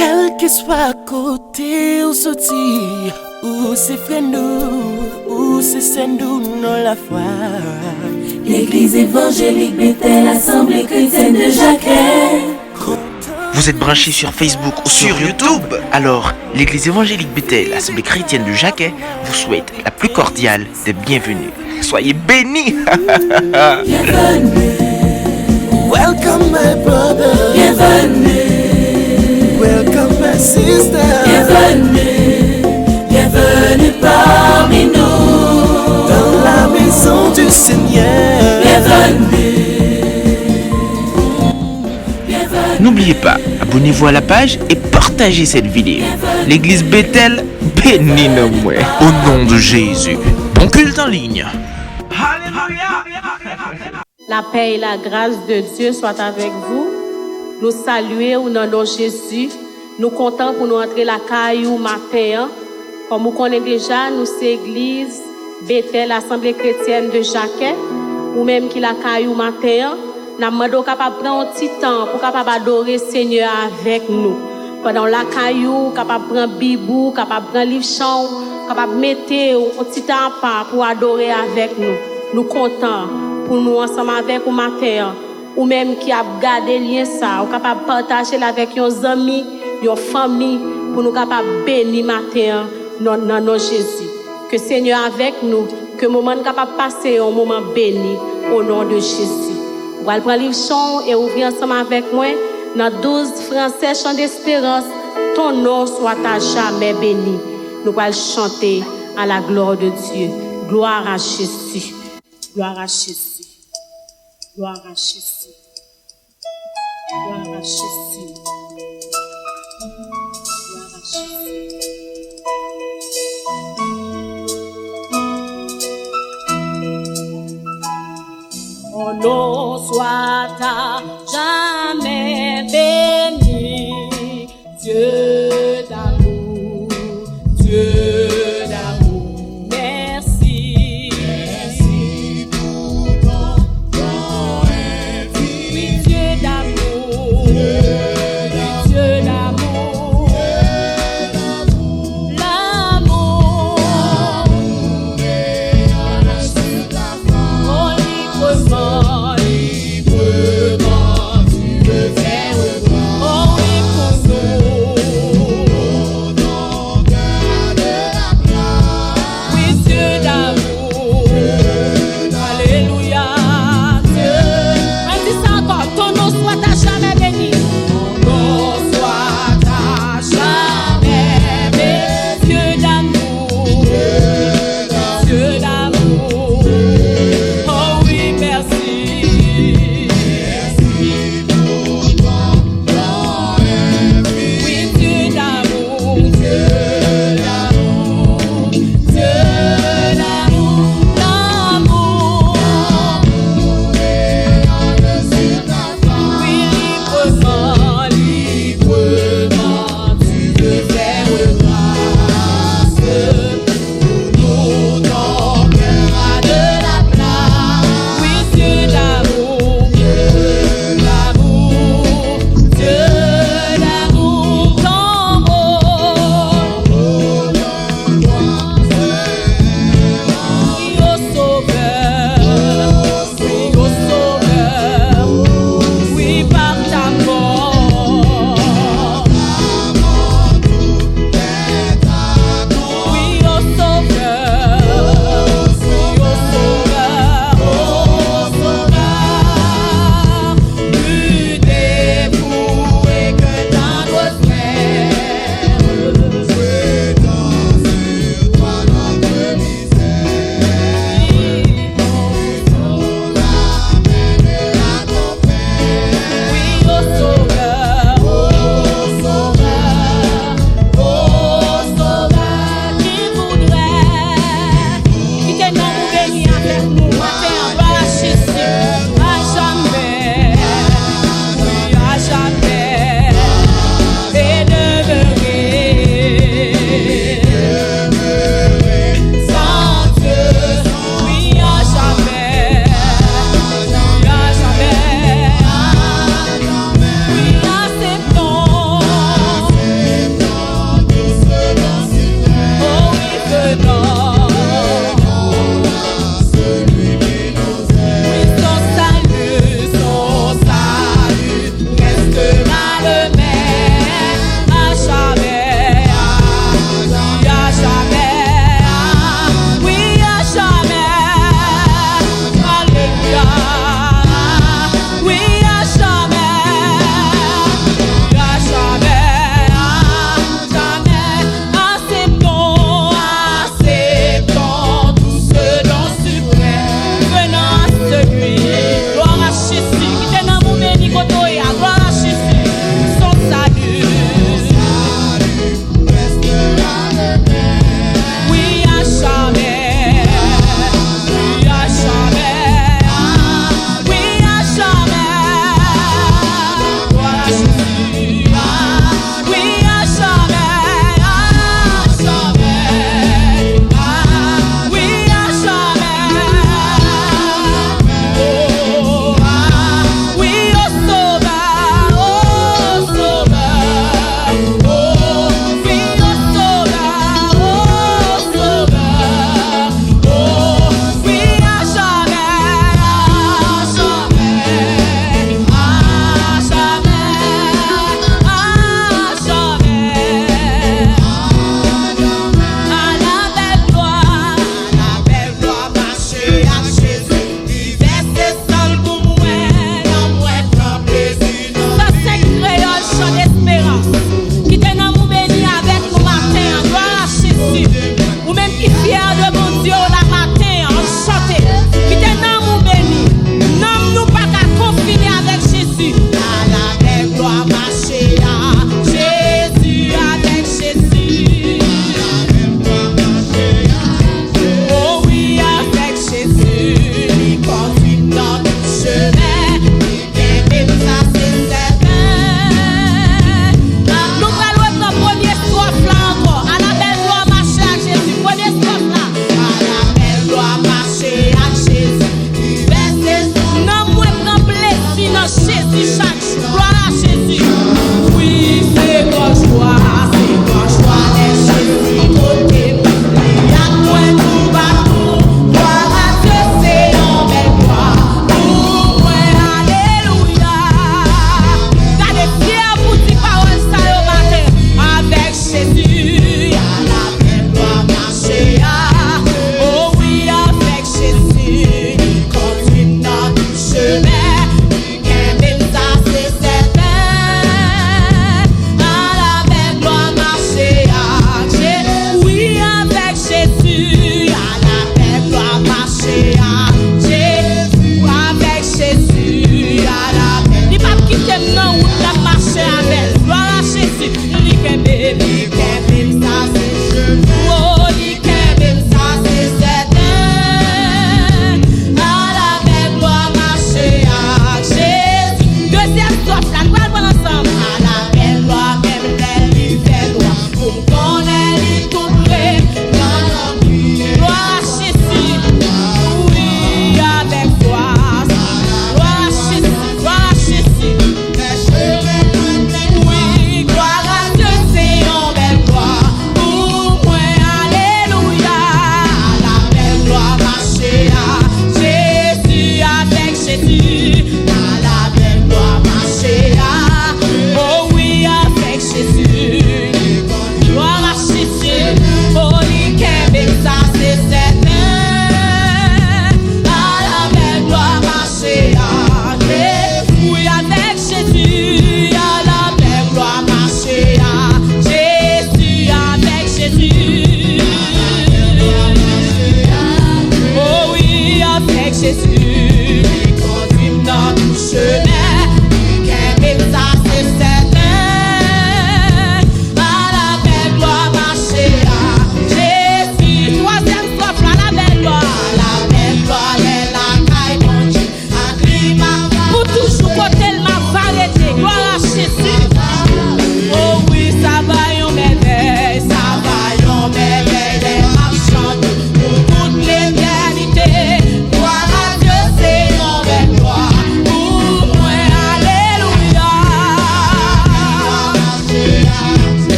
Quel que soit côté ou sorti, ou c'est frère nous, ou c'est nous, non la foi. L'église évangélique Bethel, Assemblée chrétienne de Jacquet. Vous êtes branchés sur Facebook ou sur YouTube? Alors, l'église évangélique Bethel, Assemblée chrétienne de Jacquet, vous souhaite la plus cordiale des bienvenus. Soyez bénis! Bienvenue. Welcome my brother. Bienvenue. Welcome my sister. Bienvenue. Bienvenue parmi nous. Dans la maison du Seigneur. Bienvenue. N'oubliez pas, abonnez-vous à la page et partagez cette vidéo. L'église Bethel, bénis nous au nom de Jésus. Bon culte en ligne. La paix et la grâce de Dieu soient avec vous. Nous saluons au nom de Jésus. Nous comptons pour nous entrer la caillou matin. Comme vous connaissez déjà, nous sommes l'église Bethel, Assemblée chrétienne de Jacquet, ou même qui la caillou matin. Nous sommes capables de prendre un petit temps pour capable adorer le Seigneur avec nous. Pendant la caillou, capable de prendre bibou, capable de prendre livre chant, capable de mettre un petit temps pour adorer avec nous. Nous comptons pour nous ensemble avec vous matin, ou même qui a gardé lien ça, ou capable de partager avec nos amis, nos familles, pour nous capable bénir matin dans nos Jésus. Que Seigneur avec nous, que le moment capable passer un moment béni au nom de Jésus. Vous allez prendre le livre chant et ouvrir ensemble avec moi dans 12 français chant d'espérance. Ton nom soit à jamais béni. Nous allons chanter à la gloire de Dieu. Gloire à Jésus. Gloire à Jésus. Gloire à Jésus. Gloire à Jésus. Gloire à Jésus. Ton nom soit à jamais béni, Dieu d'amour, Dieu d'amour, merci. Merci pour ton don infini. Dieu d'amour, Dieu d'amour,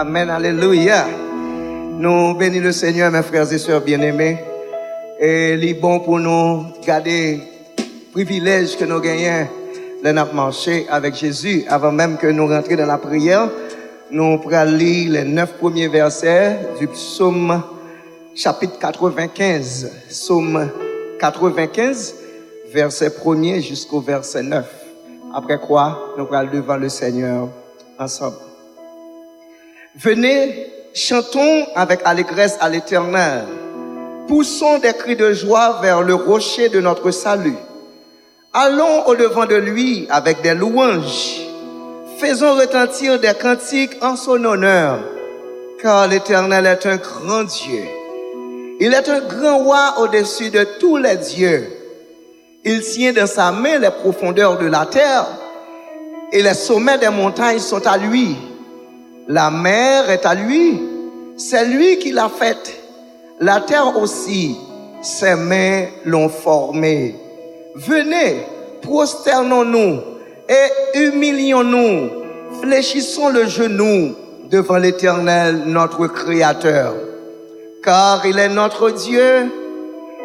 Amen, alléluia. Nous bénissons le Seigneur, mes frères et sœurs bien-aimés. Et il est bon pour nous garder le privilège que nous gagnons de notre marché avec Jésus. Avant même que nous rentrions dans la prière, nous pourrons lire les 9 premiers versets du psaume chapitre 95. Psaume 95, verset 1er jusqu'au verset 9. Après quoi, nous pourrons devant le Seigneur ensemble. Venez, chantons avec allégresse à l'Éternel. Poussons des cris de joie vers le rocher de notre salut. Allons au-devant de lui avec des louanges. Faisons retentir des cantiques en son honneur, car l'Éternel est un grand Dieu. Il est un grand roi au-dessus de tous les dieux. Il tient dans sa main les profondeurs de la terre, et les sommets des montagnes sont à lui. La mer est à lui, c'est lui qui l'a faite. La terre aussi, ses mains l'ont formée. Venez, prosternons-nous et humilions-nous, fléchissons le genou devant l'Éternel, notre Créateur. Car il est notre Dieu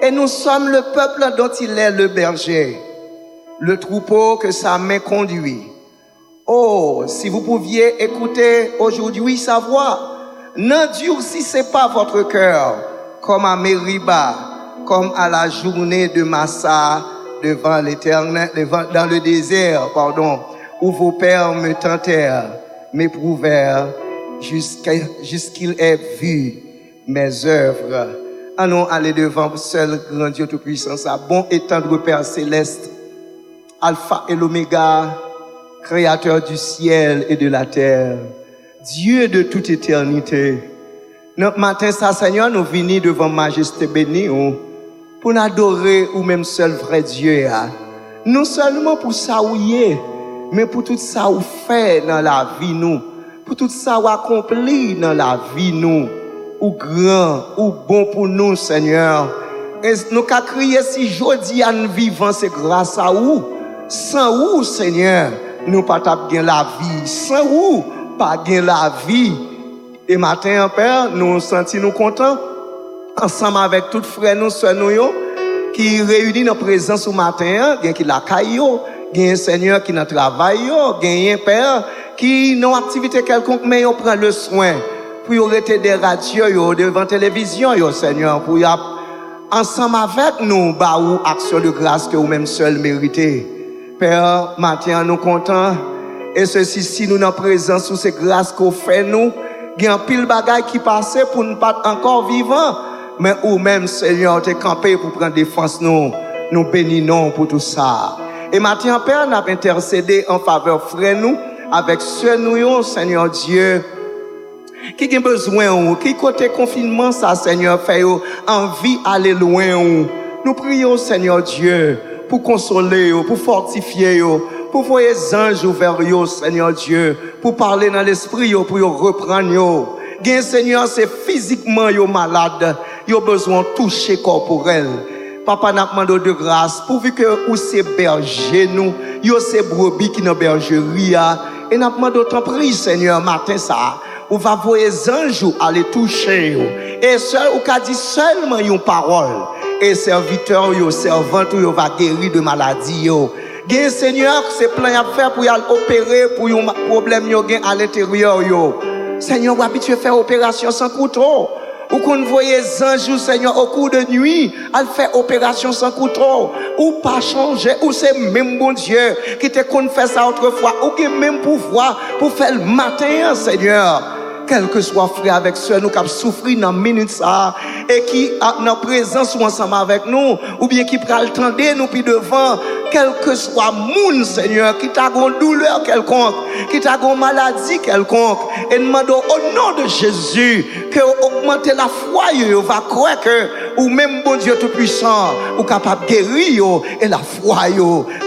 et nous sommes le peuple dont il est le berger, le troupeau que sa main conduit. Oh, si vous pouviez écouter aujourd'hui sa voix, n'endurcissez pas votre cœur comme à Mériba, comme à la journée de Massa devant l'Éternel, dans le désert, où vos pères me tentèrent, m'éprouvèrent jusqu'ils aient vu mes œuvres. Allons aller devant seul grand Dieu Tout-Puissant, sa bon et tendre Père Céleste, Alpha et l'Oméga, Créateur du ciel et de la terre, Dieu de toute éternité. Notre matin, ça, Seigneur, nous venons devant Majesté bénie pour nous adorer ou même seul vrai Dieu. Non seulement pour ça où il est, mais pour tout ça où fait dans la vie nous, pour tout ça où accompli dans la vie nous, ou grand, ou bon pour nous, Seigneur. Et nous qu'à crier si jodi à nous vivant, c'est grâce à vous. Sans vous, Seigneur, nous pas gain la vie. Sans vous, pas gain la vie. Et matin, Père, nous sentons nous contents, ensemble avec tous frères nous, soeurs nous, qui réunissent nos présences au matin, qui la caillou, qui un Seigneur qui n'a travail, qui un Père qui n'a activité quelconque, mais on prend le soin pour rester des radios, devant la télévision, Seigneur, pour ensemble avec nous, bah ou action de grâce que vous même seul méritez. Père, matin, nous contents, et ceci, si nous n'en présence sous ces grâces qu'on fait nous, il y a un pile bagaille qui passe pour ne pas encore vivant, mais ou même, Seigneur, t'es campé pour prendre défense nous bénissons pour tout ça. Et matin, Père, nous avons intercédé en faveur frère nous, avec ceux nous, Seigneur Dieu, qui a besoin, qui côté confinement, ça, Seigneur, fait envie d'aller loin. Nous prions, Seigneur Dieu, pour consoler, pour fortifier, pour voyer les anges vers eux, Seigneur Dieu, pour parler dans l'esprit, pour reprendre. Bien, Seigneur, c'est physiquement malade, ils ont besoin de toucher corporel. Papa n'a demandé de grâce, pourvu que vous c'est berger nous, vous c'est brebis qui dans bergerie, et n'a demandé autant prier, Seigneur, matin ça. Ou va voir les anges aller toucher. Et seul, ou qu'a dit seulement une parole. Et serviteur, servant, va guérir de maladie. Gen Seigneur, c'est plein à faire pour y aller opérer pour un problème à l'intérieur. Seigneur, vous habituez à faire opération sans couteau. Ou qu'on voyait les anges, Seigneur, au cours de nuit, elle fait opération sans couteau. Ou pas changer, ou c'est même bon Dieu qui te confesse ça autrefois. Ou qui même pouvoir pour faire le matin, Seigneur. Quel que soit frère avec ceux nous qui souffrent dans minute ça et qui a dans présence ou ensemble avec nous ou bien qui prend le temps de nous puis devant quel que soit monde Seigneur qui t'a une douleur quelconque qui t'a une maladie quelconque et demande au nom de Jésus que augmenter la foi va croire que ou même bon Dieu tout puissant ou capable de guérir et la foi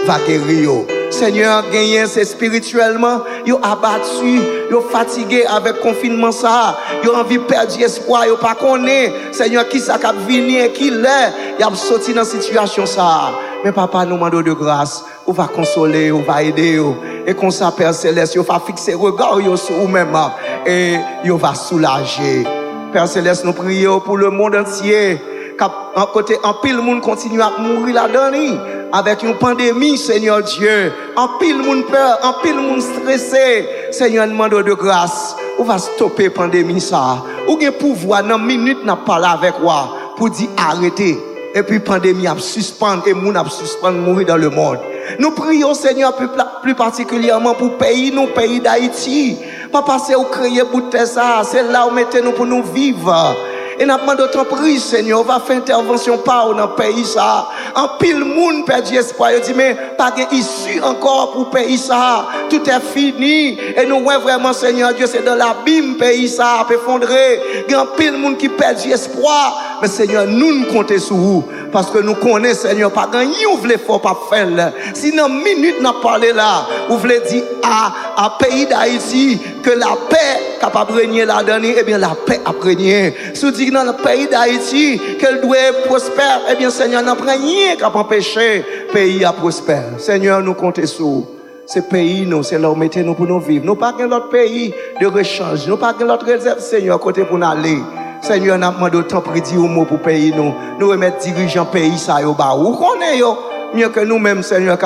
va guérir. Seigneur, gagné c'est spirituellement, yo abattu, yo fatigué avec confinement ça, yo envie perdre espoir, yo pas connaît, Seigneur qui ça cap venir qui l'est, y a sorti dans situation ça. Mais papa, nous demandons de grâce. On va consoler, on va aider. Et qu'on ça, Père Céleste, on va fixer regard sur vous-même. Et on va soulager. Père Céleste, nous prions pour le monde entier. En côté, en pile, le monde continue à mourir là-dedans. Avec une pandémie, Seigneur Dieu. En pile, le monde peur, en pile, le monde stressé. Seigneur, nous demandons de grâce. On va stopper la pandémie, ça. Ou bien pouvoir, dans une minute, n'a pas là avec moi. Pour dire arrêter. Et puis pandémie a suspendre et moun a suspendre mourir dans le monde. Nous prions Seigneur plus particulièrement pour pays nous pays d'Haïti. Papa c'est où créer pour ça, c'est là où mettez nous pour nous vivre. Et nous demandons ton prise, Seigneur, on va faire intervention par dans le pays ça. En pile monde perdu espoir, il dit mais pas d'issue encore pour pays ça. Tout est fini et nous voyons vraiment Seigneur Dieu, c'est dans l'abîme pays ça effondré. Il y a un pile monde qui perd espoir. Mais Seigneur, nous comptons sur vous parce que nous connaissons Seigneur pas gagner, vous voulez faut pas faire. Si dans une minute n'a parlé là, vous voulez dire à pays d'Haïti que la paix capable de régner là-dedans, eh bien la paix a régné. Si vous dites dans le pays d'Haïti qu'elle doit prospérer, eh bien Seigneur n'a rien qui empêcher le pays à prospérer. Seigneur, nous comptons sur vous. Ce pays, nous, c'est là où mettez nous pour nous vivre. Nous pas l'autre pays de rechange. Nous pas l'autre réserve, Seigneur, côté pour nous aller. Seigneur, nous demandons autant pour dire un mot pour pays nous. Nous remettre dirigeants pays ça yo ba. Où qu'on est yo mieux que nous-mêmes, Seigneur,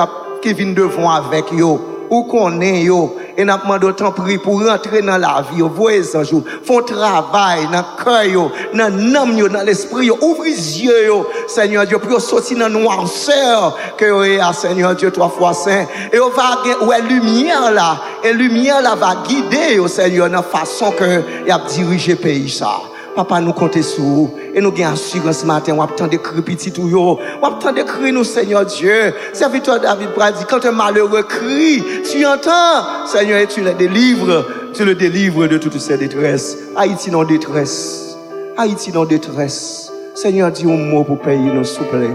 qui viennent devant avec yo. Où qu'on est yo. Et nous demandons autant pour rentrer dans la vie yo. Voyez ça jour. Font travail dans le cœur yo, dans l'âme yo, dans l'esprit yo. Ouvrez les yeux yo, Seigneur Dieu, pour sortir dans la noirceur que yo est, Seigneur Dieu, 3 fois saint. Et on va ouais lumière là. Et lumière là va guider yo, Seigneur, dans la façon que y a diriger pays ça. Papa, nous comptons sur vous. Et nous avons assurance ce matin. On attend de crier petit tout yo. On attend de crier nous, Seigneur Dieu. Serviteur David dit, quand un malheureux crie, tu entends, Seigneur, et tu le délivres. Tu le délivres de toutes ces détresses. Haïti dans détresse. Haïti dans détresse. Seigneur, dis un mot pour payer nous, s'il vous plaît.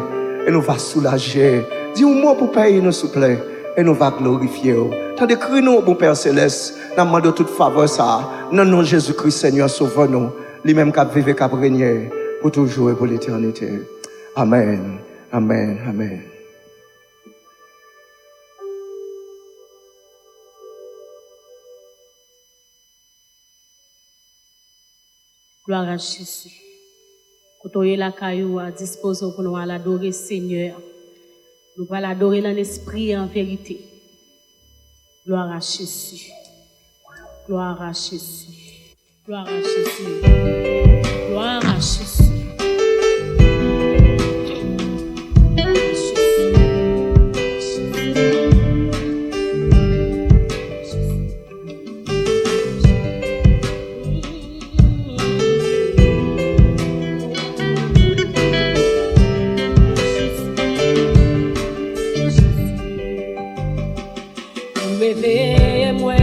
Et nous va soulager. Dis un mot pour payer nous, s'il vous plaît. Et nous va glorifier. Tant de crier nous, bon Père Céleste. Nous demandons toute faveur ça. Non, non, Jésus-Christ, Seigneur, sauve-nous. Lui-même qui a vécu, qui a régné pour toujours et pour l'éternité. Amen. Amen. Amen. Gloire à Jésus. Quand on est la caillou à disposition pour nous adorer Seigneur, nous allons l'adorer en esprit et en vérité. Gloire à Jésus. Gloire à Jésus. Gloire à Jésus. Gloire à Jésus. Réveillez-moi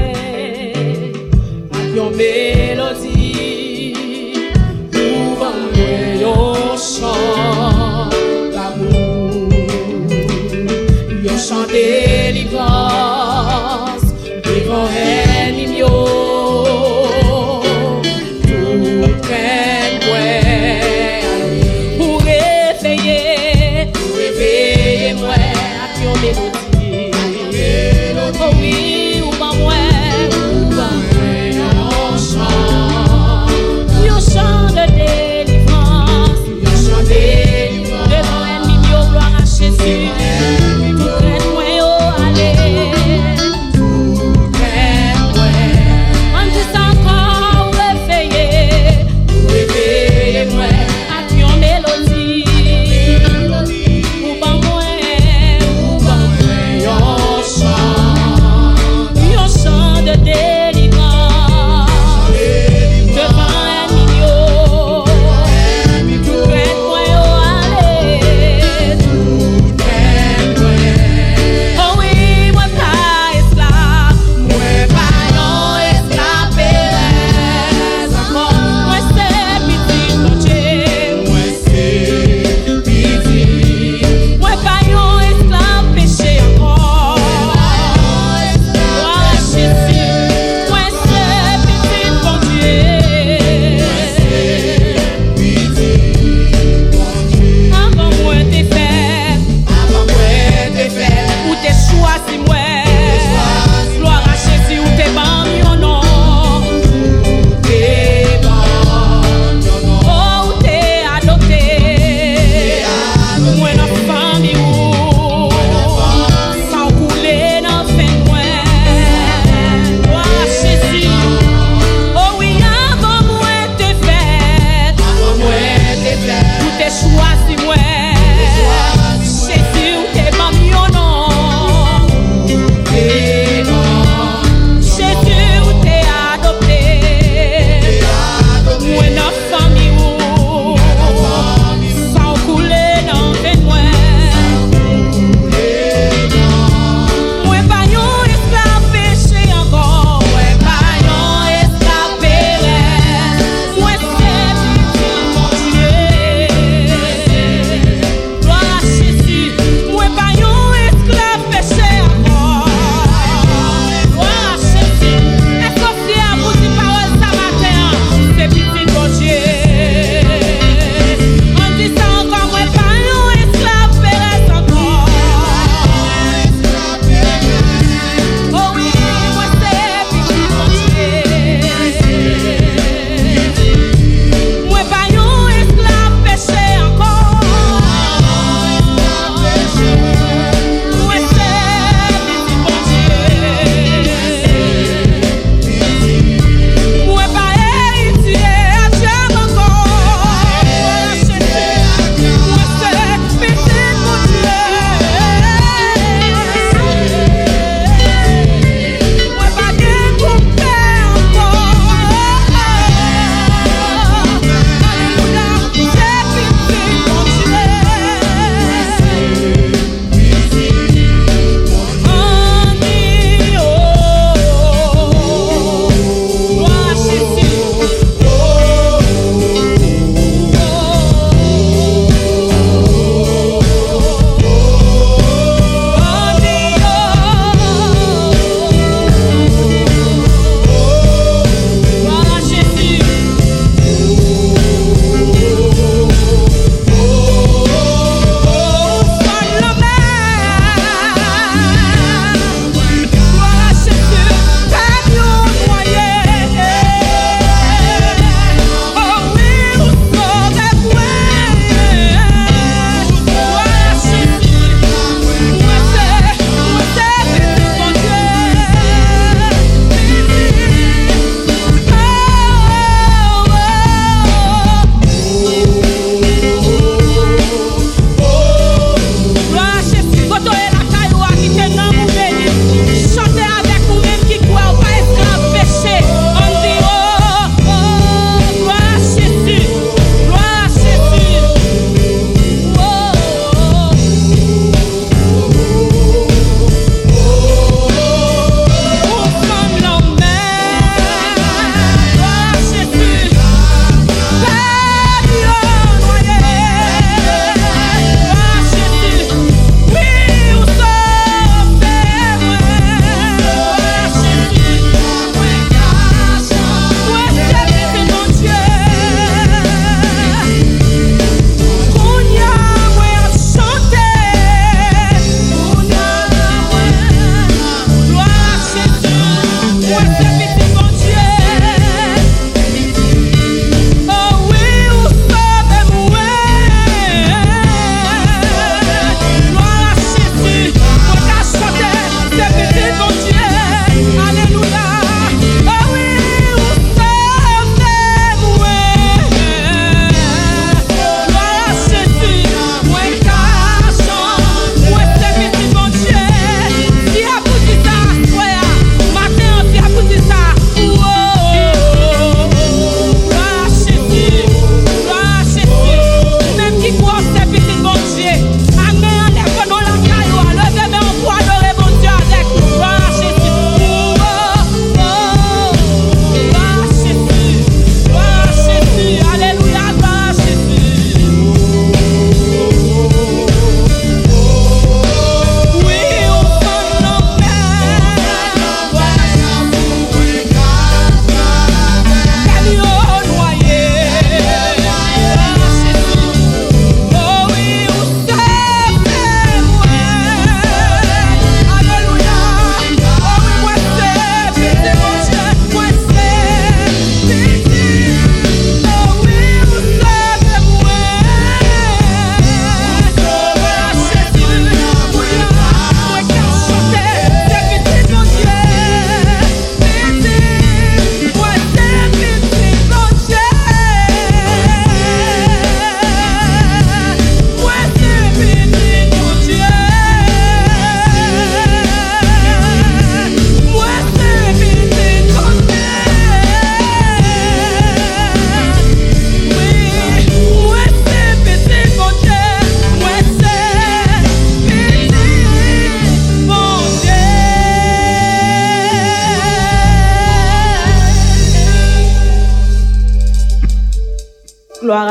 avec une mélodie, ouvre-moi un chant d'amour, un chant de délivrance devant ennemi tout craigne-moi pour réveiller-moi avec une mélodie. Oh oui, ou pas moi, un chant de délivrance, devant ennemi, gloire à Jésus, tout crête moi,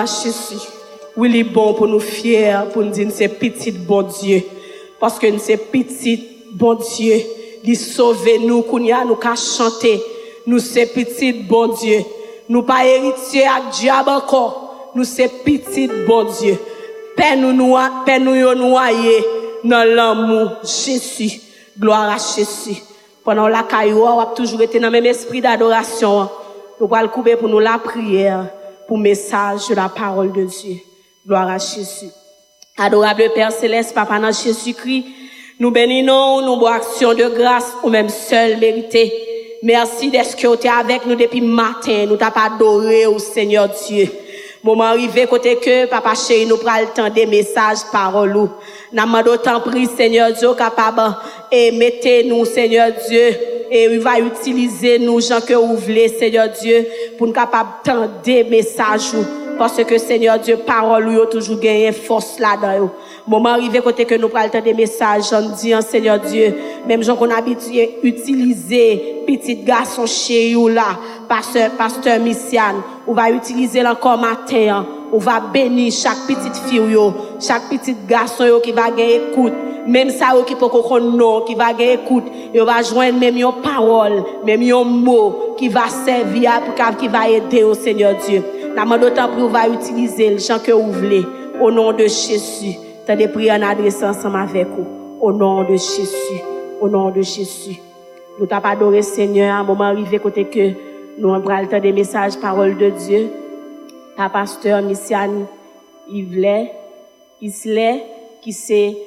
à Jésus. Oui, il est bon pour nous fiers, pour nous dire que c'est petit bon Dieu. Parce que c'est petit bon Dieu. Il sauve nous, qu'on y a nous qu'à chanter. Nous c'est petit bon Dieu. Nous pas héritiers avec diable encore. Nous c'est petit bon Dieu. Père nous noyer dans l'amour Jésus. Gloire à Jésus. Pendant la caillou, on a toujours été dans le même esprit d'adoration. Nous allons couper pour nous la prière, pour le message de la parole de Dieu. Gloire à Jésus. Adorable Père Céleste, Papa, dans Jésus-Christ, nous bénissons, nous bois action de grâce, ou même seul mérité. Merci d'être que tu es avec nous depuis matin, nous t'avons adoré au Seigneur Dieu. Moment arrivé côté que Papa chéri nous prend le temps des messages parole ou n'a demandé tant pris Seigneur Dieu capable et mettez-nous Seigneur Dieu et il va utiliser nous gens que vous voulez Seigneur Dieu pour nous capable tant des messages parce que Seigneur Dieu parole ou toujours gagner force là-dedans. Moment arrivé côté que nous prenons le temps des messages j'en dis Seigneur Dieu même gens qu'on habitué utiliser petit garçon chez vous là pasteur Missiane on va utiliser encore matin on va bénir chaque petite fille chaque petit garçon qui va gagner écoute même ça qui peut qu'on qui va gagner écoute et on va joindre même une parole même un mot qui va servir pour qui va aider au Seigneur Dieu la d'autant plus on va utiliser le chant que vous voulez au nom de Jésus t'as des prières en adresse ensemble avec vous au nom de Jésus au nom de Jésus nous t'as adoré Seigneur à un moment arrivé côté que nous avons le temps des messages parole de Dieu par pasteur Missiane Yvelet Isley qui c'est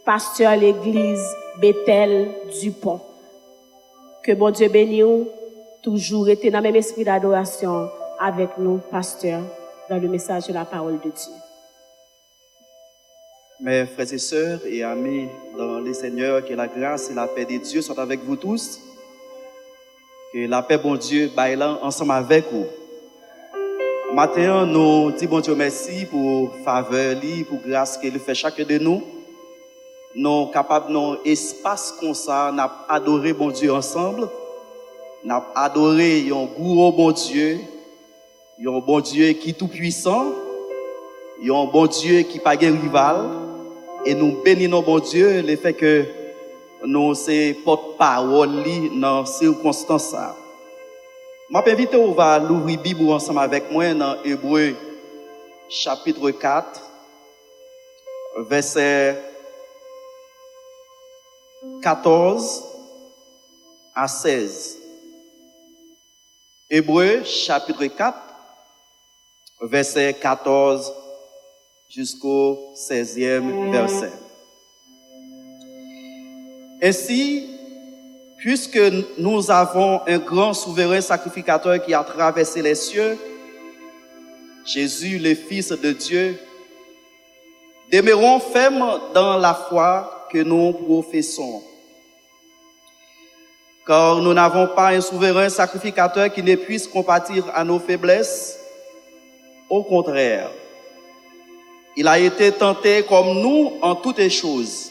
pasteur l'église Bethel Dupont que bon Dieu bénisse toujours été dans le même esprit d'adoration avec nous pasteur dans le message de la parole de Dieu. Mes frères et sœurs et amis dans les Seigneurs, que la grâce et la paix de Dieu soient avec vous tous. Que la paix, bon Dieu, baille ensemble avec vous. Maintenant, nous disons bon Dieu merci pour faveur, pour grâce qu'il fait chacun de nous. Nous capables dans espace comme ça, nous adoré bon Dieu ensemble. Nous adoré un gros bon Dieu, un bon Dieu qui est tout puissant, un bon Dieu qui pas de rival. Et nous bénissons bon Dieu le fait que nous sommes porte-parole dans ces circonstances. Je m'invite à l'ouvrir la Bible ensemble avec moi dans Hébreux chapitre 4, verset 14 à 16. Hébreux chapitre 4, verset 14 jusqu'au 16e verset. Ainsi, puisque nous avons un grand souverain sacrificateur qui a traversé les cieux, Jésus, le Fils de Dieu, demeurons fermes dans la foi que nous professons. Car nous n'avons pas un souverain sacrificateur qui ne puisse compatir à nos faiblesses. Au contraire, il a été tenté comme nous en toutes choses,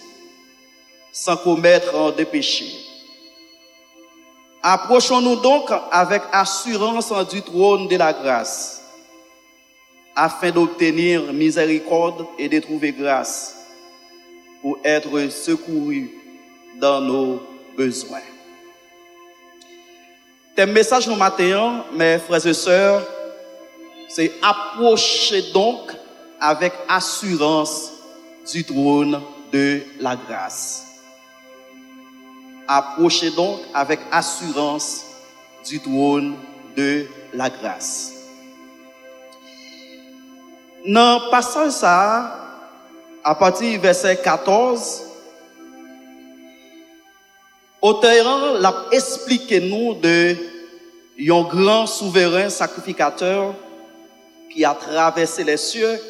sans commettre de péché. Approchons-nous donc avec assurance du trône de la grâce, afin d'obtenir miséricorde et de trouver grâce pour être secourus dans nos besoins. Thème message nous matin, mes frères et sœurs, c'est approcher donc avec assurance du trône de la grâce. Approchez donc avec assurance du trône de la grâce. Dans le passage ça, à partir du verset 14, auteur l'a expliqué nous de un grand souverain sacrificateur qui a traversé les cieux.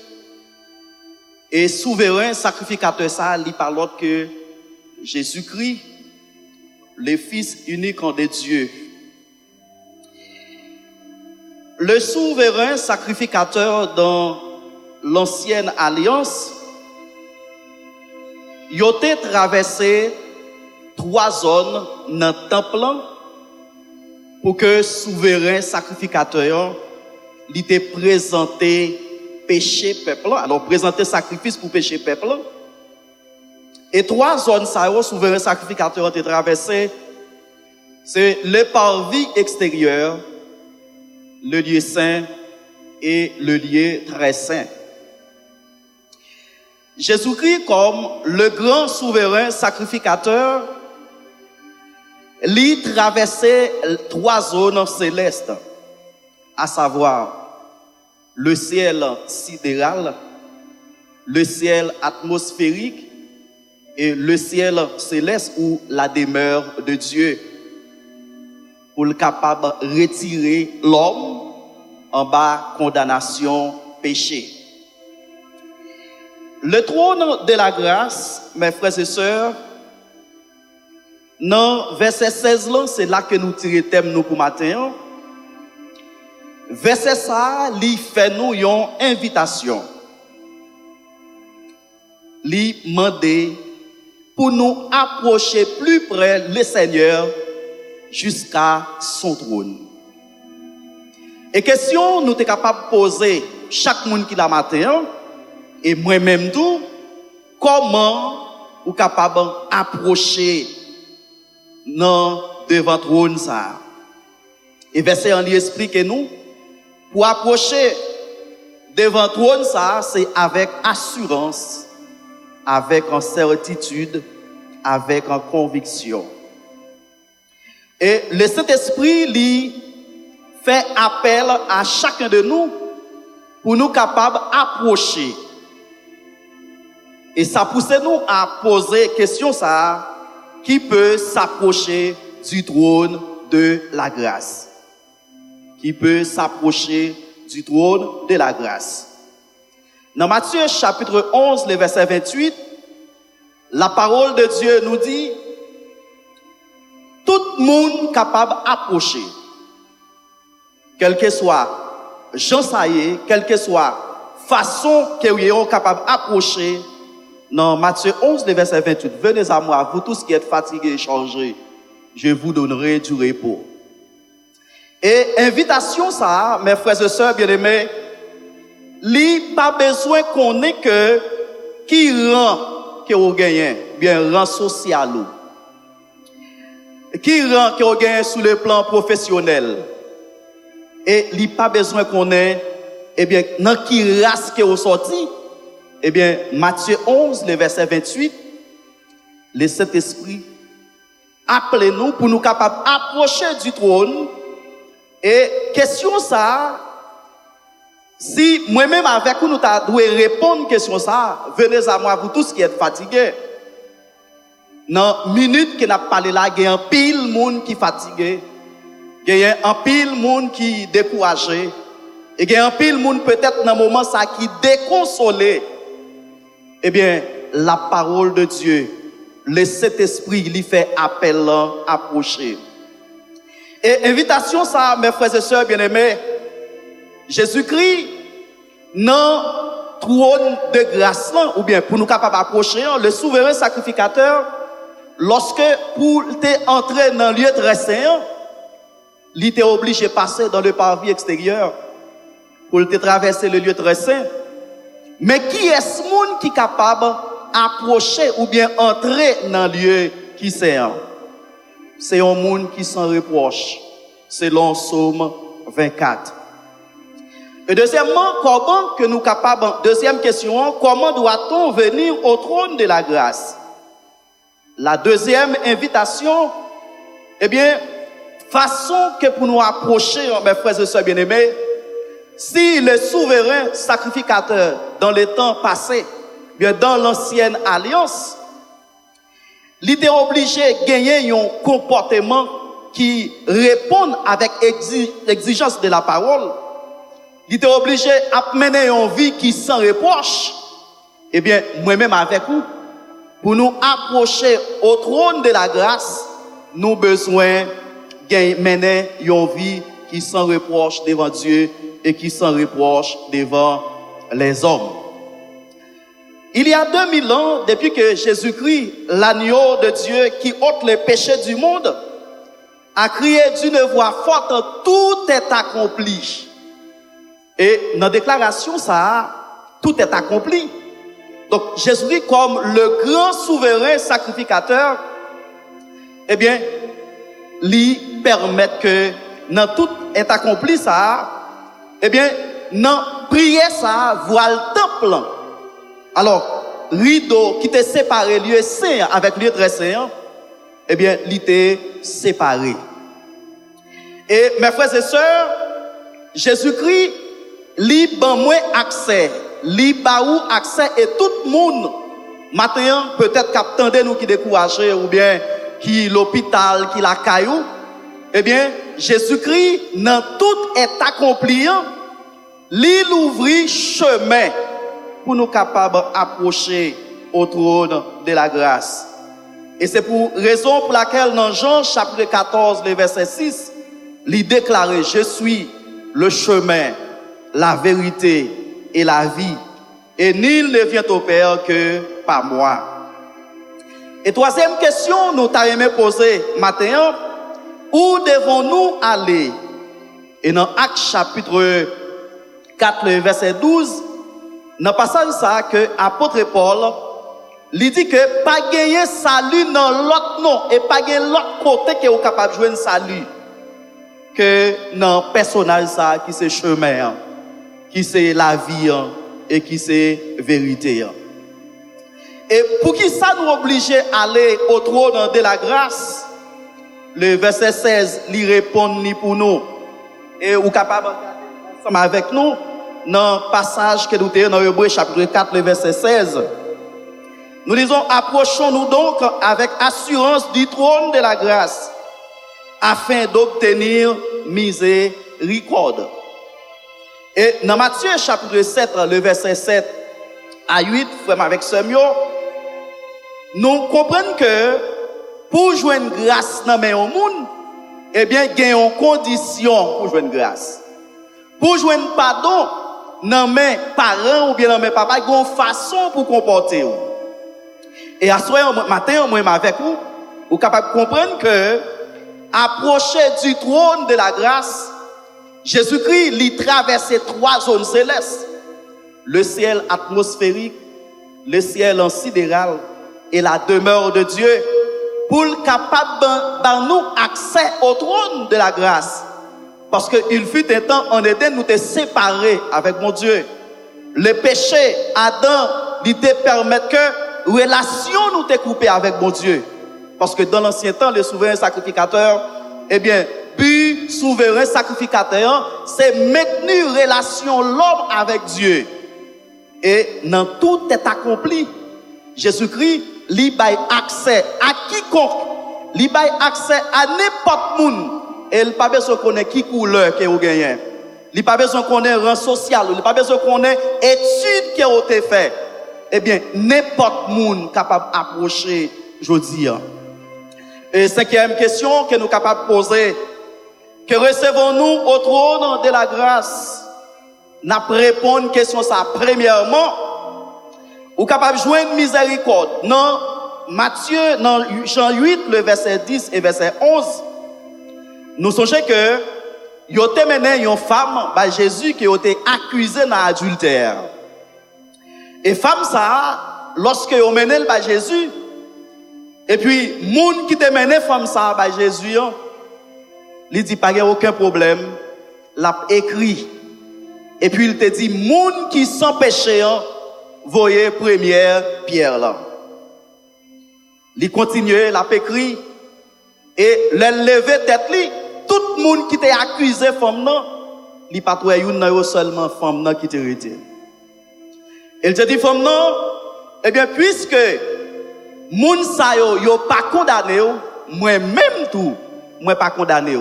Et souverain sacrificateur ça, il parle que Jésus-Christ, le Fils unique de Dieu. Le souverain sacrificateur dans l'ancienne alliance, il a traversé 3 zones dans le temple pour que le souverain sacrificateur lui ait présenté péché peuple. Alors, présenter sacrifice pour péché peuple. Et 3 zones, ça, souverain sacrificateur ont traversé. C'est le parvis extérieur, le lieu saint et le lieu très saint. Jésus-Christ, comme le grand souverain sacrificateur, lui traversait 3 zones célestes, à savoir le ciel sidéral, le ciel atmosphérique et le ciel céleste ou la demeure de Dieu, pour le capable de retirer l'homme en bas condamnation péché. Le trône de la grâce, mes frères et sœurs, dans verset 16 là, c'est là que nous tirons thème nous pour matin. Verset ça, il fait nous une invitation. Il demande pour nous approcher plus près le Seigneur jusqu'à son trône. Et question nous sommes capables de poser chaque monde qui la matin, et moi-même tout, comment vous capable d'approcher devant le trône ça. Et verset en lui explique nous, pour approcher devant le trône ça, c'est avec assurance, avec en certitude, avec en conviction. Et le Saint-Esprit lui fait appel à chacun de nous pour nous capables d'approcher. Et ça pousse nous à poser question ça, qui peut s'approcher du trône de la grâce? Qui peut s'approcher du trône de la grâce? Dans Matthieu chapitre 11, le verset 28, la parole de Dieu nous dit, tout le monde capable d'approcher, quel que soit Jean Saillé, quelle que soit façon que nous sommes capables d'approcher. Dans Matthieu 11, le verset 28, venez à moi, vous tous qui êtes fatigués et chargés, je vous donnerai du repos. Et invitation ça, mes frères et sœurs bien-aimés, il pas besoin qu'on ait que qui rend que vous gagnez, bien rang social qui rend que vous gagnez sur le plan professionnel. Et il pas besoin qu'on ait, eh bien, dans qui race que vous sorti. Eh bien, Matthieu 11, le verset 28, le Saint-Esprit appelez-nous pour nous capables d'approcher du trône. Et question ça, si moi-même avec vous, nous devons répondre à question ça, venez à moi, vous tous qui êtes fatigués. Dans la minute que nous avons parlé là, il y a un pile monde qui est fatigué, il y a un pile monde qui est découragé, et il y a un pile monde peut-être dans le moment ça qui est déconsolé. Eh bien, la parole de Dieu, le Saint-Esprit, lui fait appel à approcher. Et invitation ça, mes frères et sœurs bien-aimés, Jésus-Christ, dans le trône de grâce, ou bien pour nous capables d'approcher, le souverain sacrificateur, lorsque pour entrer dans le lieu très saint, il était obligé de passer dans le parvis extérieur pour traverser le lieu très saint. Mais qui est ce monde qui est capable d'approcher ou bien entrer dans le lieu qui est saint? C'est un monde qui s'en reproche, selon Psaume 24. Et deuxièmement, comment que nous capables, deuxième question, comment doit-on venir au trône de la grâce? La deuxième invitation, eh bien, façon que pour nous approcher, mes frères et sœurs bien-aimés, si le souverain sacrificateur dans les temps passés, bien dans l'ancienne alliance, il était obligé de gagner un comportement qui répond avec l'exigence de la parole. Il était obligé de mener une vie qui sans reproche. Eh bien, moi-même avec vous, pour nous approcher au trône de la grâce, nous avons besoin de mener une vie qui sans reproche devant Dieu et qui sans reproche devant les hommes. Il y a 2000 ans, depuis que Jésus-Christ, l'agneau de Dieu qui ôte les péchés du monde, a crié d'une voix forte, tout est accompli. Et dans la déclaration, ça, tout est accompli. Donc, Jésus-Christ, comme le grand souverain sacrificateur, eh bien, lui permet que dans tout est accompli, ça, eh bien, dans prière, ça, voit le temple. Alors, rideau qui était séparé, lieu saint avec lieu très saint, eh bien, il était séparé. Et mes frères et sœurs, Jésus-Christ, lui, ban moi accès, lui, baou accès, et tout le monde, maintenant, peut-être qu'attendez nous qui découragés, ou bien, qui l'hôpital, qui la caillou, eh bien, Jésus-Christ, dans tout est accompli, lui l'ouvrit chemin pour nous capables d'approcher au trône de la grâce. Et c'est pour raison pour laquelle dans Jean chapitre 14, le verset 6, il déclare, je suis le chemin, la vérité et la vie. Et nul ne vient au Père que par moi. Et troisième question, nous t'avons aimé poser matin, où devons-nous aller? Et dans Actes chapitre 4, le verset 12, dans le passage ça que apôtre Paul, il dit que pas gagner salut dans l'autre nom et pas gagner l'autre côté qui est capable de jouer un salut que dans le personnage ça qui c'est chemin, qui c'est la vie et qui c'est vérité. Et pour qui ça nous oblige à aller au trône de la grâce, le verset 16, il répond ni pour nous. Et ou capable ensemble avec nous dans le passage que nous avons dans Hébreux chapitre 4, le verset 16. Nous disons, approchons-nous donc avec assurance du trône de la grâce, afin d'obtenir miséricorde. Et dans Matthieu chapitre 7, le verset 7 à 8, frère avec Samuel, nous comprenons que pour jouer une grâce dans le monde, eh bien, il y a une condition pour jouer une grâce. Pour jouer un pardon, dans mes parents ou bien dans mes papas, il y a une façon pour comporter. Et à ce matin, moi, avec vous, vous êtes capable de comprendre que, approcher du trône de la grâce, Jésus-Christ, il traversait 3 zones célestes. Le ciel atmosphérique, le ciel en sidéral et la demeure de Dieu, pour le capable de nous accès au trône de la grâce. Parce qu'il fut un temps en Éden, nous étions séparés avec mon Dieu. Le péché, Adam, il te permet que relation nous t'est coupée avec mon Dieu. Parce que dans l'ancien temps, le souverain sacrificateur, eh bien, but souverain sacrificateur, c'est maintenir relation l'homme avec Dieu. Et dans tout est accompli. Jésus-Christ, lui bail accès à quiconque, lui bail accès à n'importe monde. Et il n'a pas besoin de connaître qui couleur qui est au gagnant. Il n'a pas besoin de connaître rang social, il n'a pas besoin de connaître études qui ont été faites. Eh bien, n'importe monde capable d'approcher, je dis. Et cinquième question que nous sommes capables de poser, que recevons-nous au trône de la grâce? Nous répondons à une question ça. Premièrement, vous êtes capable de jouer une miséricorde. Dans Matthieu, dans Jean 8, le verset 10 et verset 11, nous songez que il y a mené une femme par Jésus qui a été accusée d'adultère. Et femme ça, lorsque vous mené par Jésus, et puis monde qui te mené femme ça par Jésus, il dit pas aucun problème, l'a écrit. Et puis il te dit monde qui sans péché, voyez première pierre là. Il continue, l'a écrit et le lever tête li. Tout le monde qui t'a accusé femme non, il pas trouvé une seulement femme non qui t'a arrêté. Il te dit femme non, eh bien puisque moun sa yo pas condamné moi même tout, moi pas condamné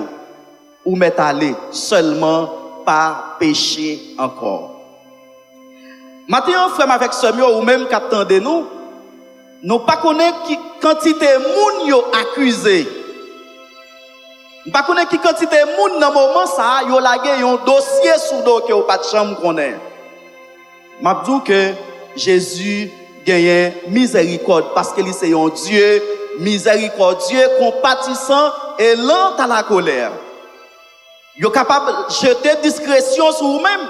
ou m'est allé seulement pas péché encore. Maintenant frère avec Samuel ou même qu'attendez nous pas connaît qui quantité moun yo accusé. Pas connaît qui quantité moun dans moment ça yo lagé un dossier sous dos que ou pas de chambre connaît. M'a dit que Jésus gagne miséricorde parce qu'il est un Dieu miséricordieux, compatissant et lent à la colère. Yo capable de jeter discrétion sur vous-même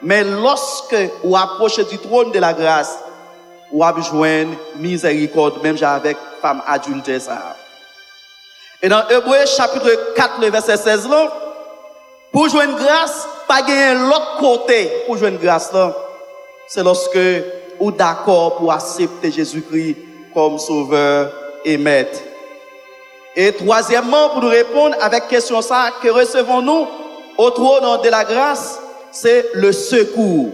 mais lorsque vous approchez du trône de la grâce, vous avez besoin miséricorde, même avec femme adulte ça. Et dans Hébreux chapitre 4, le verset 16 là, pour joindre grâce, pas gagner l'autre côté pour joindre grâce là. C'est lorsque vous êtes d'accord pour accepter Jésus-Christ comme sauveur et maître. Et troisièmement, pour nous répondre avec question ça, que recevons-nous au trône de la grâce, c'est le secours.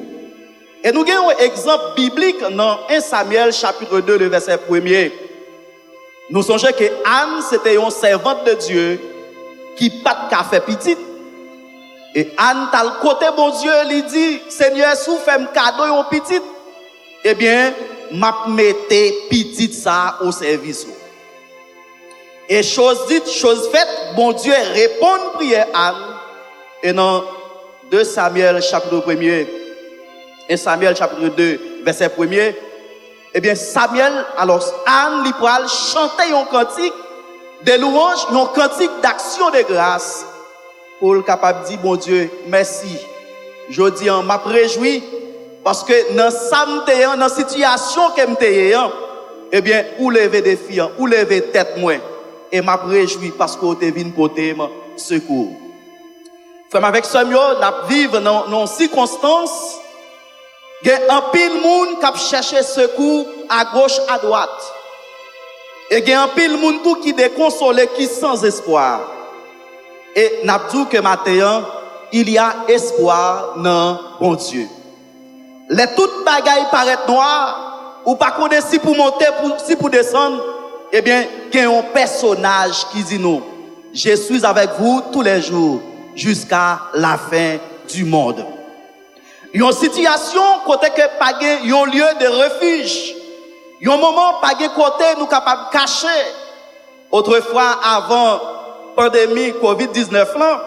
Et nous avons un exemple biblique dans 1 Samuel chapitre 2, le verset 1er. Nous songeons que Anne, c'était une servante de Dieu qui pas de café petit. Et Anne, t'as le côté bon Dieu, lui dit, Seigneur, si vous faites un cadeau un petit, eh bien, m'a mettez petit ça au service. Et chose dite, chose faite, bon Dieu répond prière Anne. Et dans 2 Samuel chapitre 1er, et Samuel chapitre 2, verset 1er, eh bien, Samuel, alors Anne, lui pourra chanter un cantique de louange, un cantique d'action de grâce, pour le capable de dire, bon Dieu, merci. Je dis, m'a réjoui, parce que dans dans la situation que m'téye, eh bien, ou lever des filles, ou lever tête moins, et m'a réjoui parce que t'es venu porter secours. Frère, avec Samuel, nous vivons dans circonstances, il y a un pile monde qui a cherché secours à gauche, à droite. Et il y a un pile monde qui est déconsolé, qui est sans espoir. Et nous avons dit que maintenant, il y a espoir dans bon Dieu. Les toutes bagailles paraissent noires, ou pas qu'on si pour monter, si pour descendre, eh bien, il y a un personnage qui dit nous, je suis avec vous tous les jours, jusqu'à la fin du monde. Il y a une situation côté que pas un lieu de refuge. Il y a un moment pas côté nous capable cacher. Autrefois avant pandémie Covid-19 là,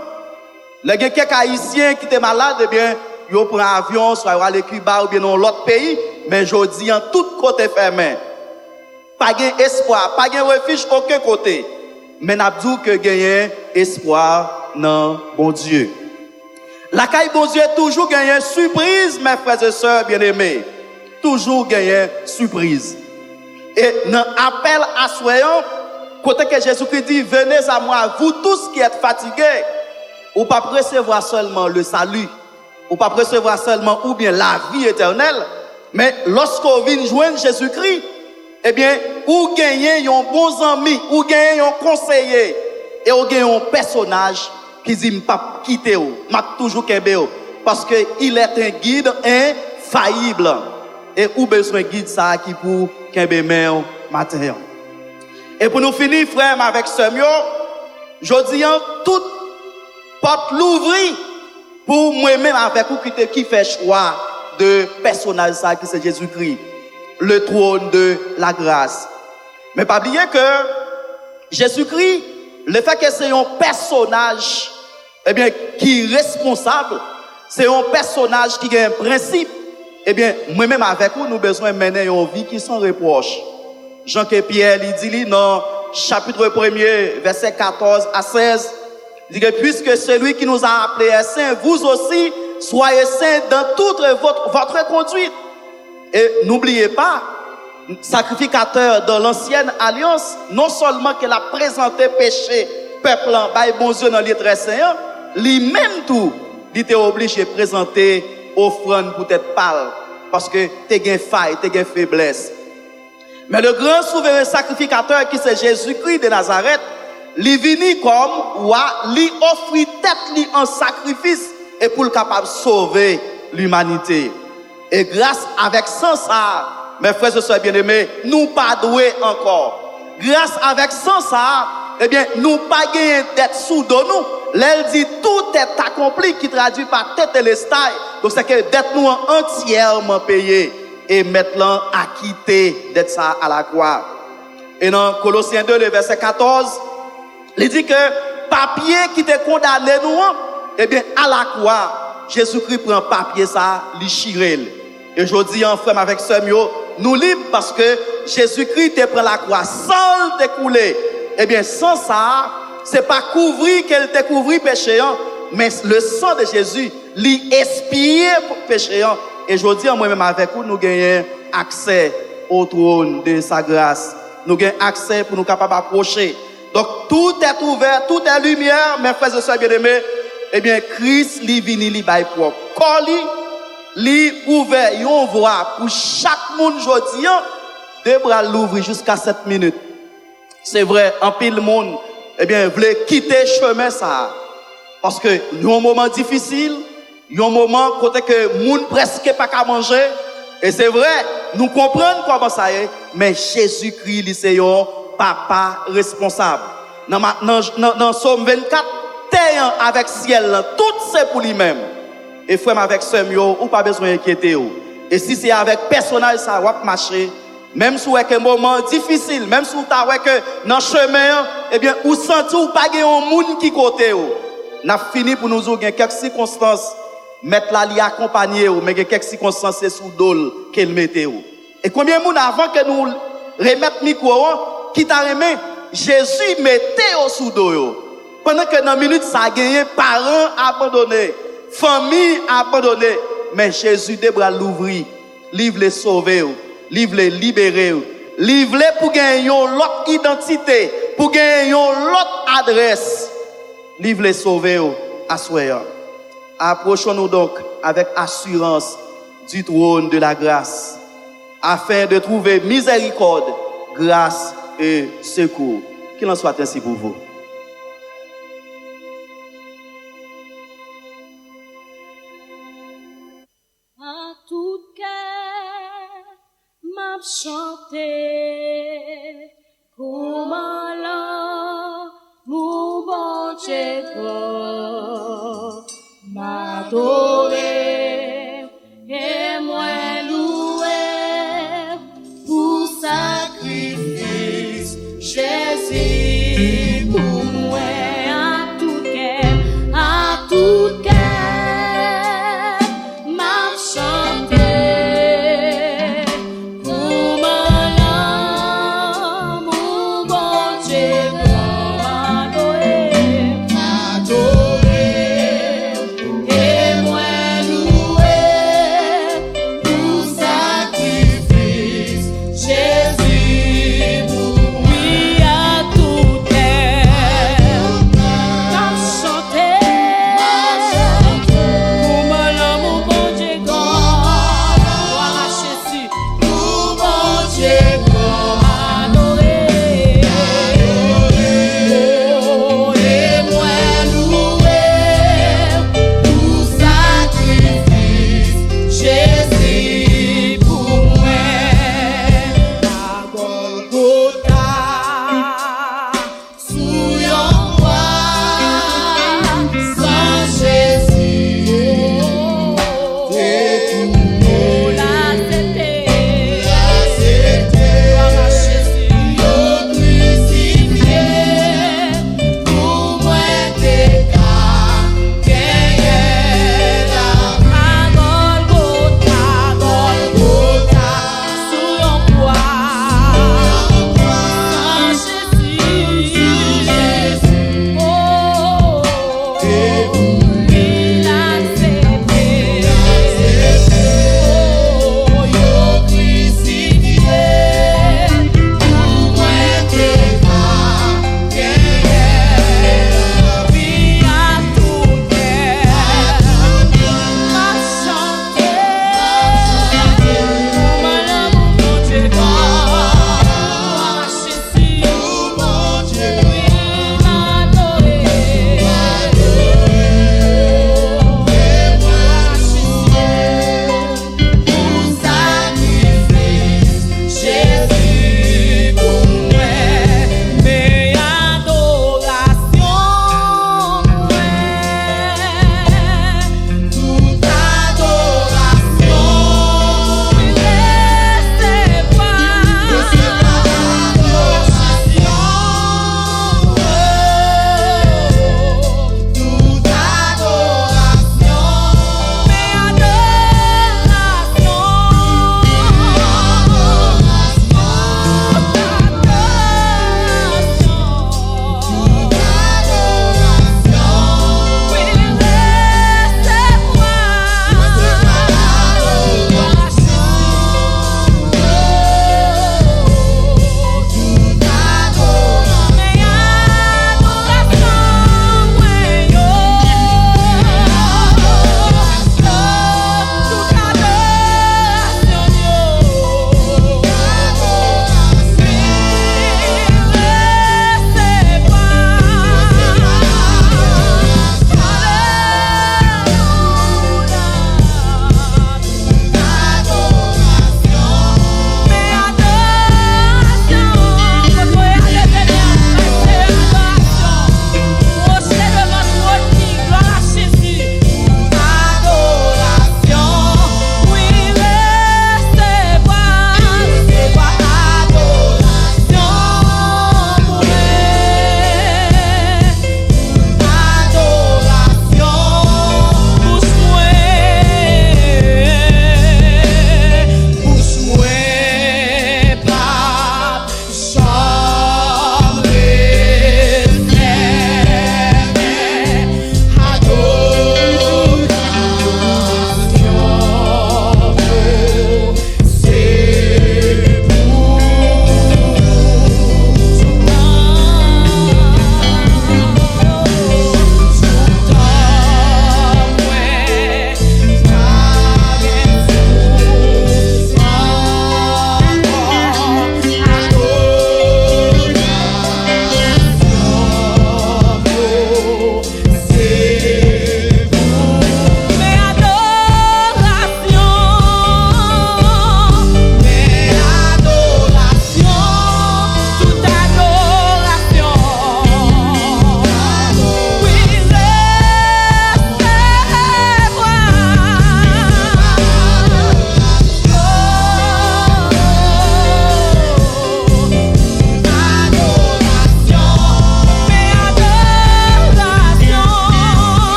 les quelques haïtiens qui étaient malades eh bien, ils prennent un avion soit aller Cuba ou bien dans l'autre pays, mais je dis en tout côté fermé. Pas espoir, pas refuge aucun côté. Mais n'a dit que gagner espoir dans bon Dieu. La caille bon Dieu toujours gagné surprise, mes frères et sœurs bien-aimés. Toujours gagné surprise. Et dans appel à soyons, côté que Jésus-Christ dit, venez à moi, vous tous qui êtes fatigués, ou pas recevoir seulement le salut, ou pas recevoir seulement ou bien la vie éternelle, mais lorsqu'on vient joindre Jésus-Christ, eh bien, ou gagner un bon ami, ou gagner un conseiller, et ou gagner un personnage qui dit pas quitter ou m'a toujours kembe parce que il est un guide infaillible et ou besoin guide ça qui pour kembe main matin. Et pour nous finir frère avec Samuel, je dis toute porte l'ouvrir pour moi-même avec vous qui fait choix de personnage ça qui c'est Jésus-Christ, le trône de la grâce. Mais pas oublier que Jésus-Christ, le fait que c'est un personnage eh bien, qui est responsable, c'est un personnage qui a un principe. Eh bien, moi-même avec vous, nous avons besoin de mener une vie qui sans reproche. Jean-Pierre, il dit dans chapitre 1er, verset 14 à 16, il dit que puisque celui qui nous a appelés est saint, vous aussi, soyez saints dans toute votre conduite. Et n'oubliez pas, sacrificateur dans l'ancienne alliance, non seulement qu'il a présenté péché, peuple en bas, bon Dieu dans les très saint, lui-même tout, il était obligé de présenter offrande pour être pâle, parce que t'es gain faille, t'es gain faiblesse. Mais le grand souverain sacrificateur qui c'est Jésus-Christ de Nazareth, il vini comme roi, lui offrit tête lui en sacrifice et pour le capable sauver l'humanité. Et grâce avec ça, mes frères et sœurs bien-aimés, nous pas doués encore. Grâce avec ça, eh bien, nous pas gagné d'être sous de nous. L'elle dit tout est accompli, qui traduit par tête et l'estail. Donc c'est que d'être nous entièrement payé et maintenant acquitté d'être ça à la croix. Et dans Colossiens 2, le verset 14, il dit que papier qui te condamné nous, eh bien, à la croix, Jésus-Christ prend papier ça, li chirel. Et je dis en frère avec Samuel, nous libres parce que Jésus-Christ te prend la croix sans te couler. Eh bien, sans ça, c'est pas couvrir qu'elle te couvrit péché, mais le sang de Jésus li expier pour péché. Et je dis moi-même avec vous, nous gagnons accès au trône de sa grâce. Nous gagnons accès pour nous capables d'approcher. Donc tout est ouvert, tout est lumière, mes frères et sœurs bien-aimés. Eh bien, Christ li vini li bay propre. Koli li ouvert, yon voit pour chaque monde jodi, deux bras l'ouvrir jusqu'à 7 minutes. C'est vrai, en pile monde, eh bien, voulait quitter chemin ça. Parce que yon moment difficile, yon moment côté que monde presque pas qu'à manger. Et c'est vrai, nous comprenons comment ça est, mais Jésus-Christ, c'est un papa responsable. Dans Somme 24, terre avec ciel, tout c'est pour lui-même. Et frère avec soeur, ou pas besoin d'inquiéter. Et si c'est avec personnel, ça va marcher. Même si c'est un moment difficile, même si vous avez que dans le chemin, eh bien, vous sentez ou pas un monde qui côté. Nous avons fini pour nous donner quelques circonstances. Mettre la li accompagner ou mais quelques circonstances c'est sous dol qu'elle mettait. Et combien de monde avant que nous remettre micro qui t'a remis Jésus mettait au sous dos. Pendant que dans minute ça a gagné parents abandonnés, famille abandonnée, mais Jésus des bras l'ouvrir, livre les sauver, livre les libérer, livre les pour gagner l'autre identité, pour gagner l'autre adresse, livre les sauver à soi. Approchons-nous donc avec assurance du trône de la grâce, afin de trouver miséricorde, grâce et secours. Qu'il en soit ainsi pour vous. À tout cœur, m'a chanté, comment là, mon bon Dieu, m'adorer et moi louer pour sacrifice Jésus pour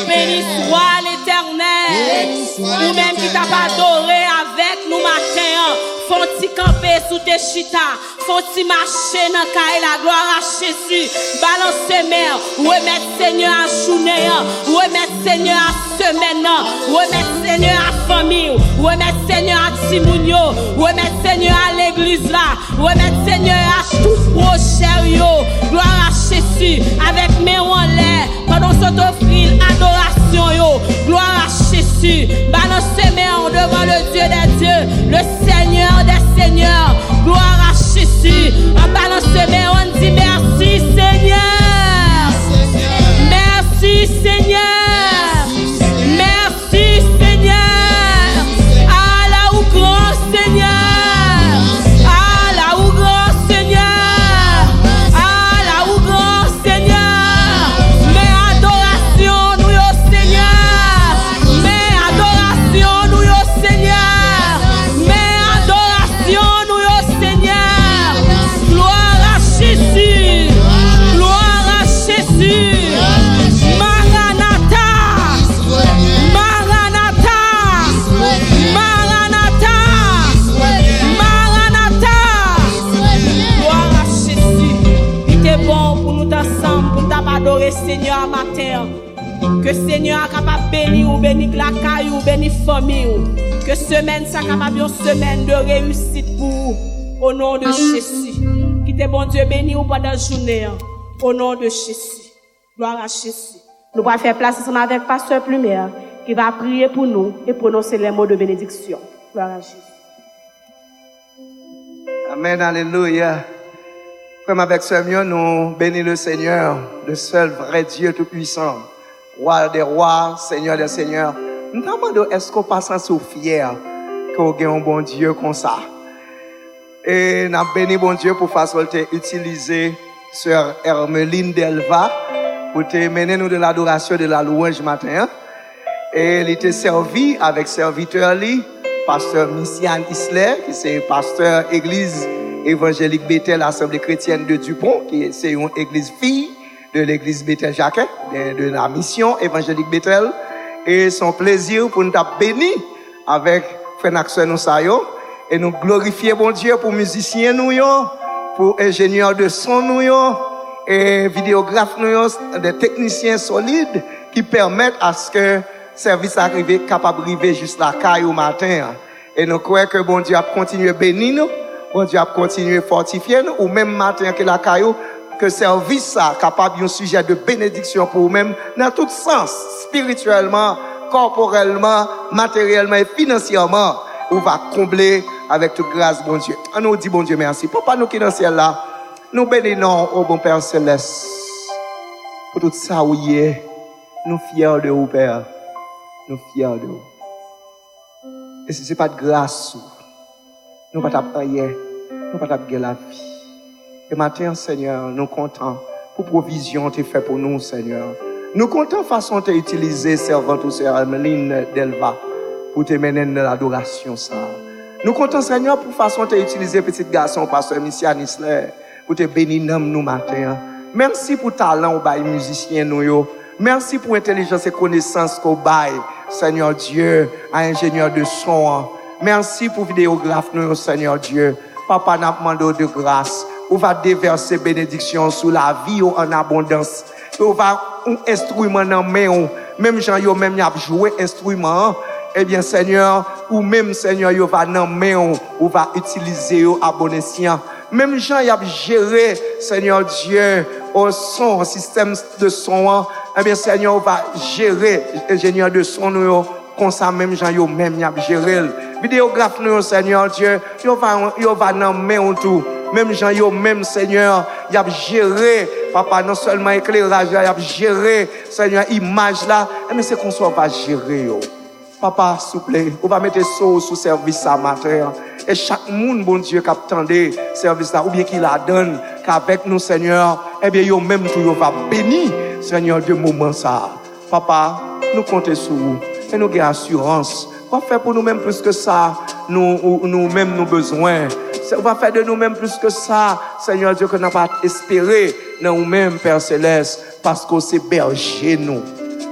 Béni soit l'Éternel. Ou même qui t'a pas adoré avec nous matin. Faut-il camper sous tes chita. Faut-il marcher dans la gloire à Jésus. Balance mer. Remettre Seigneur à journée. Remettre Seigneur à semaine. Remettre Seigneur à famille. Remettre Seigneur à Timounio. Remettre Seigneur à l'église là. Remettre Seigneur à tout prochain. Gloire à Jésus. Avec mes en l'air. Pendant ce t'offrir adoration. Yo. Gloire à Jésus. Balance mer devant le Dieu des dieux. Le Seigneur des seigneurs. Gloire à Jésus. En balance mer on dit merci Seigneur. Merci Seigneur. Merci Seigneur. Allah ou grand Seigneur. Allah ou grand Seigneur. Allah ou grand Seigneur. Mais adoration nous yo Seigneur. Mais adoration nous yo Seigneur. Mais adoration nous yo Seigneur. Gloire à Jésus. Gloire à Jésus. Adorer Seigneur matin. Que Seigneur est capable de bénir ou bénir la caille ou bénir famille. Que semaine ça capable une semaine de réussite pour au nom de Jésus. Qui te bon Dieu bénir pendant la journée. Au nom de Jésus. Gloire à Jésus. Nous allons faire place ensemble avec Pasteur Plumière qui va prier pour nous et prononcer les mots de bénédiction. Gloire à Jésus. Amen, alléluia. Comme avec ce mieux, nous bénissons le Seigneur, le seul vrai Dieu tout-puissant, roi des rois, Seigneur des seigneurs. Nous demandons, est-ce qu'on passe en sous fier qu'on ait un bon Dieu comme ça? Et nous bénissons bon Dieu pour faciliter utiliser Sœur Hermeline Delva pour te mener nous de l'adoration de la louange matin. Et il était servi avec serviteur li, pasteur Missian Isler, qui c'est pasteur église évangélique Bethel, Assemblée chrétienne de Dupont, qui c'est une église fille de l'église Bethel Jacques, de la mission évangélique Bethel. Et son plaisir pour nous bénir avec frère Naxon nous sayo et nous glorifier bon Dieu pour musiciens nous pour ingénieurs de son nous et vidéographes nous des techniciens solides qui permettent à ce que service arrive capable d'arriver juste la caille au matin. Et nous croyons que bon Dieu a continué à bénir nous. Bon Dieu a continué à fortifier nous, ou même matin que la caillou, que service ça capable d'un sujet de bénédiction pour vous-même, dans tout sens, spirituellement, corporellement, matériellement et financièrement, on va combler avec toute grâce, bon Dieu. On nous dit, bon Dieu, merci. Papa, nous qui dans le ciel là, nous bénissons au bon Père Céleste, pour tout ça où il est, nous fiers de vous, Père. Nous fiers de vous. Et si ce n'est pas de grâce, nous ne pouvons pas prier, nous ne pouvons pas gagner la vie. Et maintenant, Seigneur, nous comptons pour provision tu fait pour nous, Seigneur. Nous comptons façon de utiliser servante ou sœur Hermeline Delva pour te mener dans l'adoration, ça. Nous comptons, Seigneur, pour façon de utiliser petit garçon, pasteur Missian Isler, pour te bénir nous matin. Merci pour talent au bail musicien nous. Merci pour intelligence et connaissance qu'au bail, Seigneur Dieu, à ingénieur de son. Merci pour vidéographe nous, Seigneur Dieu. Papa, nous demandons de grâce. On va déverser bénédiction sur la vie en abondance. On va un instrument dans main. Même gens yo même y a joué instrument. Eh bien, Seigneur, ou même Seigneur yo va dans main. On va utiliser à bon escient. Même gens y a géré, Seigneur Dieu, au son, au système de son. Eh bien, Seigneur, on va gérer ingénieur de son nous. Comme ça, même gens yo même y a géré. Vidéographe nous, Seigneur Dieu, yo va dans main tout. Même gens yo même Seigneur, y a géré, papa, non seulement éclairage, y a géré, Seigneur, image là, mais c'est qu'on soit va gérer yo. Papa, s'il vous plaît, on va mettre ça sous service à matin. Et chaque monde, bon Dieu, qui attendait service là, ou bien qui la donne, qu'avec nous, Seigneur, eh bien, yo même tout, yo va bénir, Seigneur, de moment ça. Papa, nous comptons sur vous, et nous avons assurance. On va faire pour nous-mêmes plus que ça, nous-mêmes nos besoins. On va faire de nous-mêmes plus que ça, Seigneur Dieu, que nous n'avons pas espéré dans nous-mêmes, Père Céleste, parce qu'on s'est berger nous.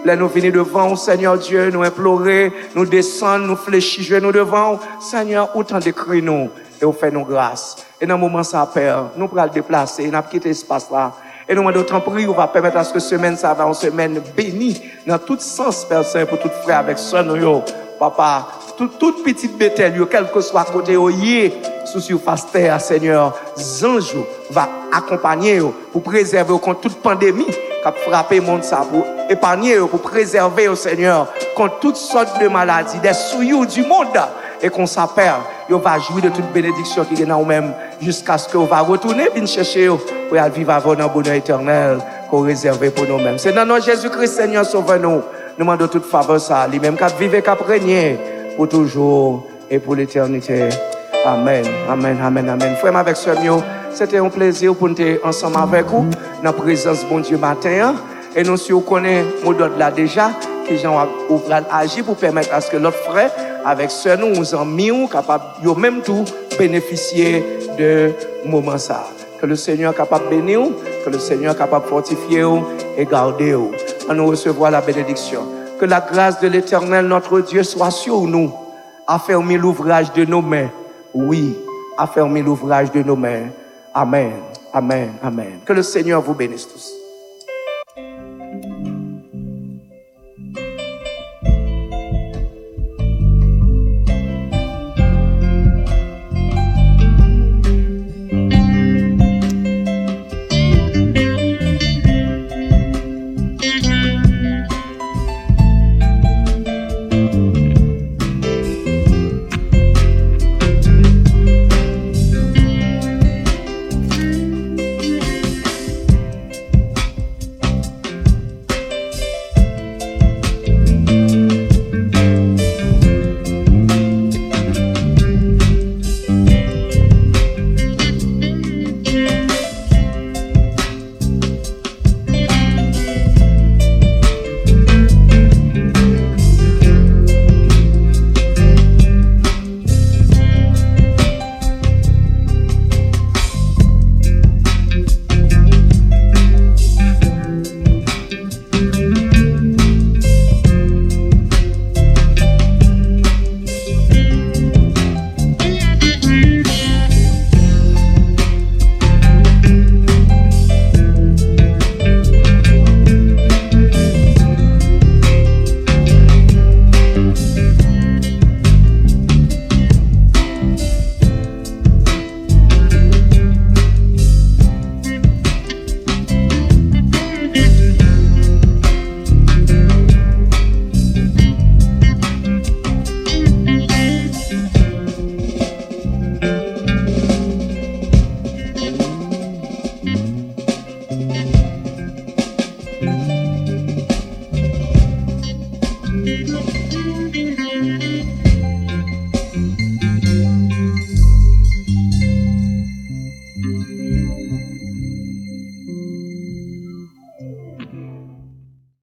Là, nous venons devant, Seigneur Dieu, nous implorer, nous descendre, nous fléchir, nous devant, Seigneur, autant de cris nous, et vous faites nous grâce. Et dans le moment ça, Père, nous pourrons le déplacer, nous quitter l'espace là. Et nous demandons autant prier, on va permettre à ce que semaine, ça va une semaine bénie, dans tout sens, Père Saint, pour tout frère avec son nous, Papa, toute petite bétail, quel que soit côté, sous surface terre, Seigneur, Zanjou va accompagner pour préserver contre toute pandémie qui a frappé le monde, pour épargner, pour préserver, Seigneur, contre toutes sortes de maladies, des souillures du monde. Et qu'on s'appelle, on va jouir de toute bénédiction qui est dans nous-mêmes jusqu'à ce qu'on va retourner, venir chercher pour aller vivre avant dans le bonheur éternel qu'on réserve pour nous-mêmes. C'est dans notre Jésus-Christ, Seigneur, sauve-nous. Nous demandons toute faveur, ça, lui-même, qu'à vivre et qu'à régner pour toujours et pour l'éternité. Amen, amen, amen, amen. Frère, avec ce mieux, c'était un plaisir pour nous être ensemble avec vous, dans la présence de bon Dieu matin. Et nous, si vous connaissez mon d'autres là déjà, qui gens agir pour permettre à ce que l'autre frère, avec ce nous amis, capable, yo même tout bénéficier de moment ça. Que le Seigneur est capable de bénir, que le Seigneur est capable de fortifier et garder. On nous recevoir la bénédiction. Que la grâce de l'Éternel, notre Dieu, soit sur nous. Affermir l'ouvrage de nos mains. Oui, affermir l'ouvrage de nos mains. Amen, amen, amen. Que le Seigneur vous bénisse tous. Thank you.